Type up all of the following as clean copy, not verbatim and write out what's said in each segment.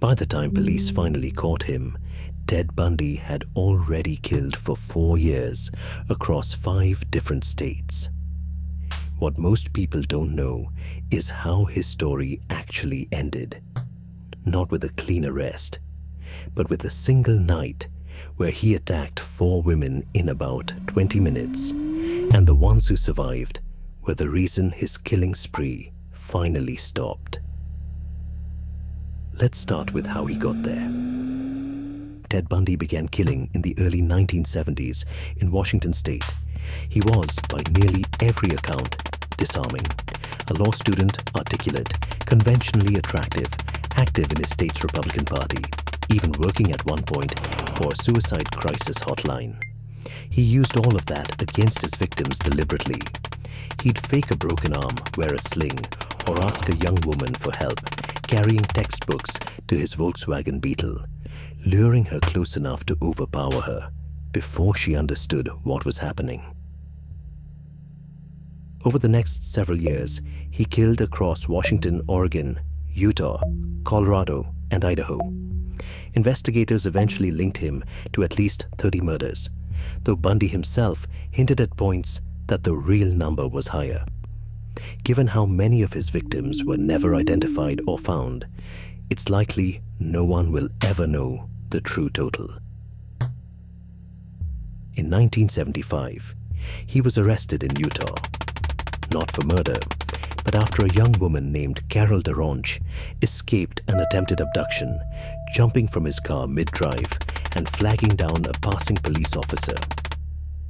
By the time police finally caught him, Ted Bundy had already killed for 4 years across 5 different states. What most people don't know is how his story actually ended. Not with a clean arrest, but with a single night where he attacked 4 women in about 20 minutes, and the ones who survived were the reason his killing spree finally stopped. Let's start with how he got there. Ted Bundy began killing in the early 1970s in Washington state. He was, by nearly every account, disarming. A law student, articulate, conventionally attractive, active in his state's Republican Party, even working at one point for a suicide crisis hotline. He used all of that against his victims deliberately. He'd fake a broken arm, wear a sling, or ask a young woman for help, carrying textbooks to his Volkswagen Beetle, luring her close enough to overpower her before she understood what was happening. Over the next several years, he killed across Washington, Oregon, Utah, Colorado, and Idaho. Investigators eventually linked him to at least 30 murders, though Bundy himself hinted at points that the real number was higher. Given how many of his victims were never identified or found, it's likely no one will ever know the true total. In 1975, he was arrested in Utah, not for murder, but after a young woman named Carol DeRonch escaped an attempted abduction, jumping from his car mid-drive and flagging down a passing police officer.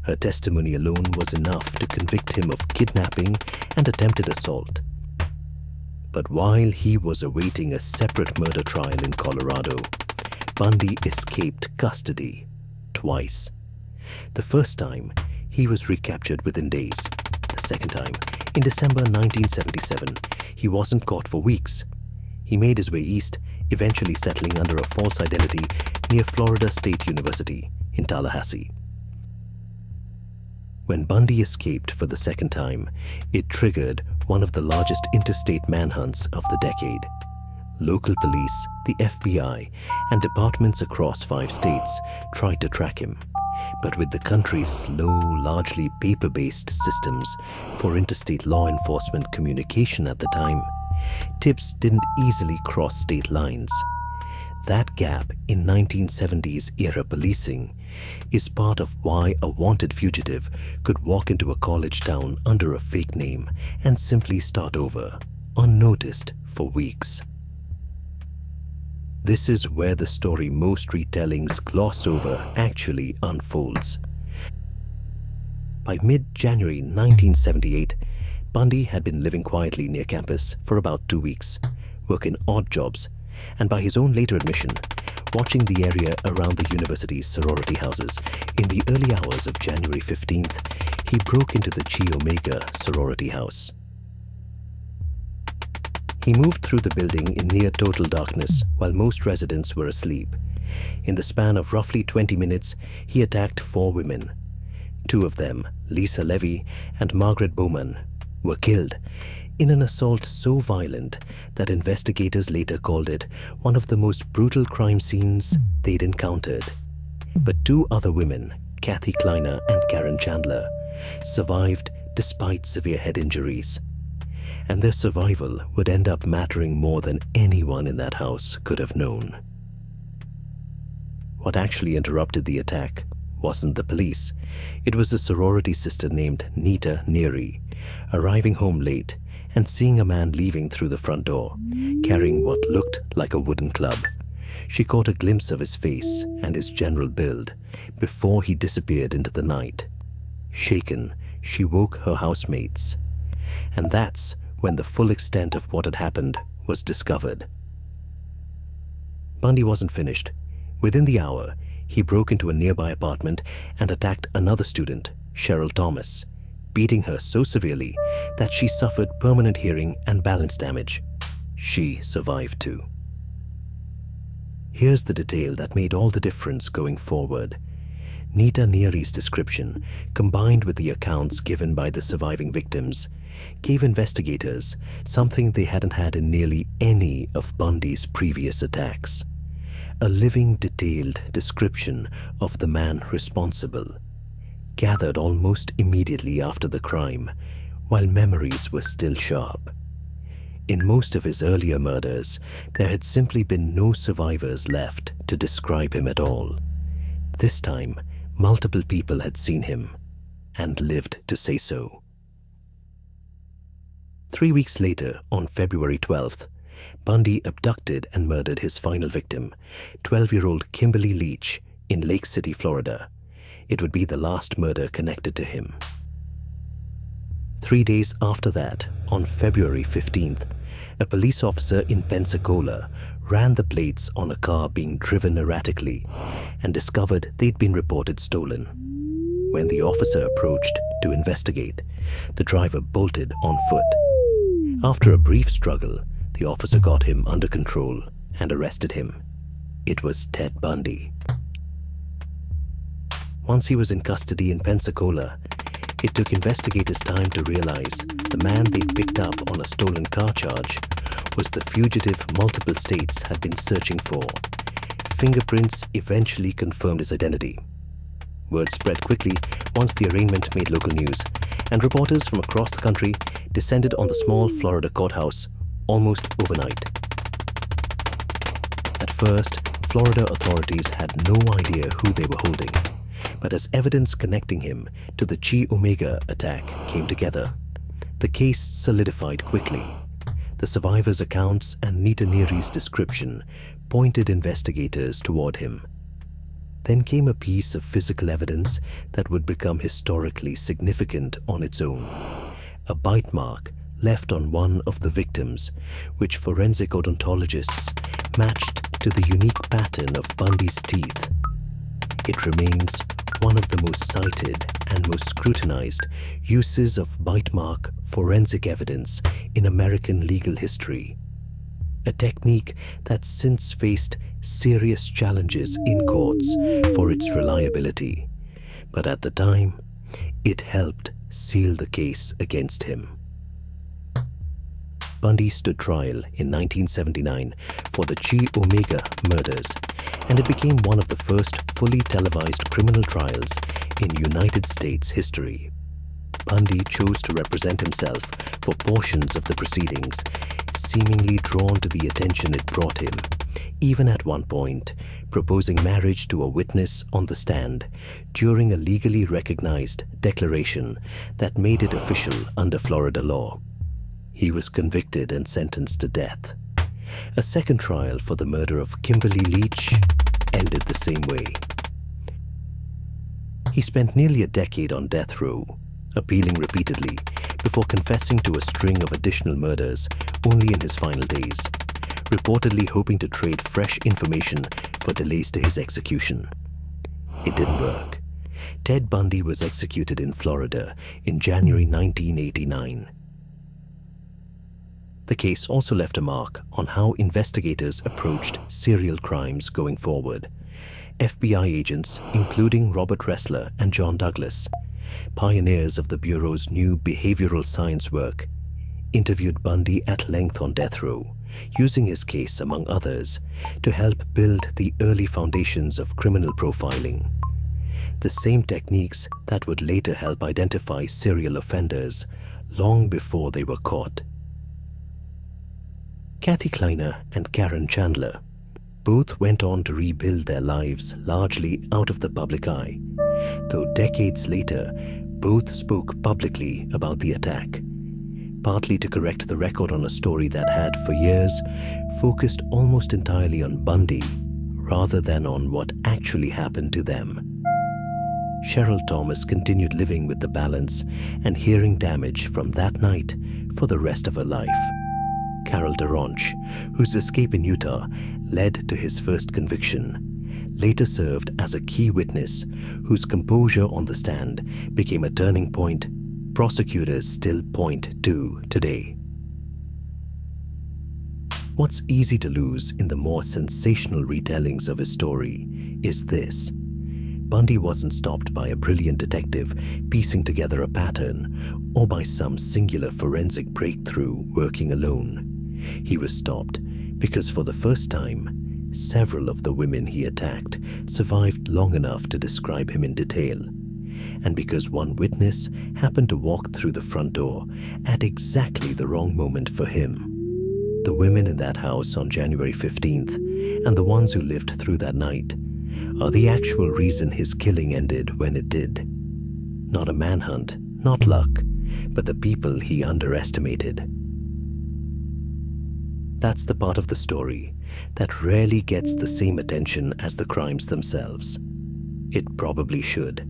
Her testimony alone was enough to convict him of kidnapping and attempted assault. But while he was awaiting a separate murder trial in Colorado, Bundy escaped custody twice. The first time, he was recaptured within days. The second time, in December 1977, he wasn't caught for weeks. He made his way east, eventually settling under a false identity near Florida State University in Tallahassee. When Bundy escaped for the second time, it triggered one of the largest interstate manhunts of the decade. Local police, the FBI, and departments across 5 states tried to track him. But with the country's slow, largely paper-based systems for interstate law enforcement communication at the time, tips didn't easily cross state lines. That gap in 1970s era policing is part of why a wanted fugitive could walk into a college town under a fake name and simply start over, unnoticed for weeks. This is where the story most retellings gloss over actually unfolds. By mid-January 1978, Bundy had been living quietly near campus for about 2 weeks, working odd jobs, and by his own later admission, watching the area around the university's sorority houses. In the early hours of January 15th, he broke into the Chi Omega sorority house. He moved through the building in near total darkness while most residents were asleep. In the span of roughly 20 minutes, he attacked 4 women. 2 of them, Lisa Levy and Margaret Bowman, were killed in an assault so violent that investigators later called it one of the most brutal crime scenes they'd encountered. But 2 other women, Kathy Kleiner and Karen Chandler, survived despite severe head injuries. And their survival would end up mattering more than anyone in that house could have known. What actually interrupted the attack wasn't the police. It was a sorority sister named Nita Neary, arriving home late and seeing a man leaving through the front door, carrying what looked like a wooden club. She caught a glimpse of his face and his general build before he disappeared into the night. Shaken, she woke her housemates. And that's when the full extent of what had happened was discovered. Bundy wasn't finished. Within the hour, he broke into a nearby apartment and attacked another student, Cheryl Thomas, beating her so severely that she suffered permanent hearing and balance damage. She survived too. Here's the detail that made all the difference going forward. Nita Neary's description, combined with the accounts given by the surviving victims, gave investigators something they hadn't had in nearly any of Bundy's previous attacks: a living, detailed description of the man responsible, gathered almost immediately after the crime, while memories were still sharp. In most of his earlier murders, there had simply been no survivors left to describe him at all. This time, multiple people had seen him and lived to say so. 3 weeks later, on February 12th, Bundy abducted and murdered his final victim, 12-year-old Kimberly Leach, in Lake City, Florida. It would be the last murder connected to him. 3 days after that, on February 15th, a police officer in Pensacola ran the plates on a car being driven erratically and discovered they'd been reported stolen. When the officer approached to investigate, the driver bolted on foot. After a brief struggle, the officer got him under control and arrested him. It was Ted Bundy. Once he was in custody in Pensacola, it took investigators time to realize the man they'd picked up on a stolen car charge was the fugitive multiple states had been searching for. Fingerprints eventually confirmed his identity. Word spread quickly once the arraignment made local news, and reporters from across the country descended on the small Florida courthouse almost overnight. At first, Florida authorities had no idea who they were holding, but as evidence connecting him to the Chi Omega attack came together, the case solidified quickly. The survivors' accounts and Nita Neary's description pointed investigators toward him. Then came a piece of physical evidence that would become historically significant on its own: a bite mark left on one of the victims, which forensic odontologists matched to the unique pattern of Bundy's teeth. It remains one of the most cited and most scrutinized uses of bite mark forensic evidence in American legal history. A technique that's since faced serious challenges in courts for its reliability, but at the time, it helped seal the case against him. Bundy stood trial in 1979 for the Chi Omega murders, and it became one of the first fully televised criminal trials in United States history. Bundy chose to represent himself for portions of the proceedings, seemingly drawn to the attention it brought him, even at one point proposing marriage to a witness on the stand during a legally recognized declaration that made it official under Florida law. He was convicted and sentenced to death. A second trial for the murder of Kimberly Leach ended the same way. He spent nearly a decade on death row, appealing repeatedly before confessing to a string of additional murders only in his final days, reportedly hoping to trade fresh information for delays to his execution. It didn't work. Ted Bundy was executed in Florida in January 1989. The case also left a mark on how investigators approached serial crimes going forward. FBI agents, including Robert Ressler and John Douglas, pioneers of the Bureau's new behavioral science work, interviewed Bundy at length on death row, using his case, among others, to help build the early foundations of criminal profiling. The same techniques that would later help identify serial offenders long before they were caught. Kathy Kleiner and Karen Chandler both went on to rebuild their lives largely out of the public eye, though decades later, both spoke publicly about the attack, partly to correct the record on a story that had, for years, focused almost entirely on Bundy rather than on what actually happened to them. Cheryl Thomas continued living with the balance and hearing damage from that night for the rest of her life. Carol DeRonch, whose escape in Utah led to his first conviction, later served as a key witness whose composure on the stand became a turning point prosecutors still point to today. What's easy to lose in the more sensational retellings of his story is this: Bundy wasn't stopped by a brilliant detective piecing together a pattern or by some singular forensic breakthrough working alone. He was stopped because for the first time, several of the women he attacked survived long enough to describe him in detail, and because one witness happened to walk through the front door at exactly the wrong moment for him. The women in that house on January 15th and the ones who lived through that night are the actual reason his killing ended when it did. Not a manhunt, not luck, but the people he underestimated. That's the part of the story that rarely gets the same attention as the crimes themselves. It probably should.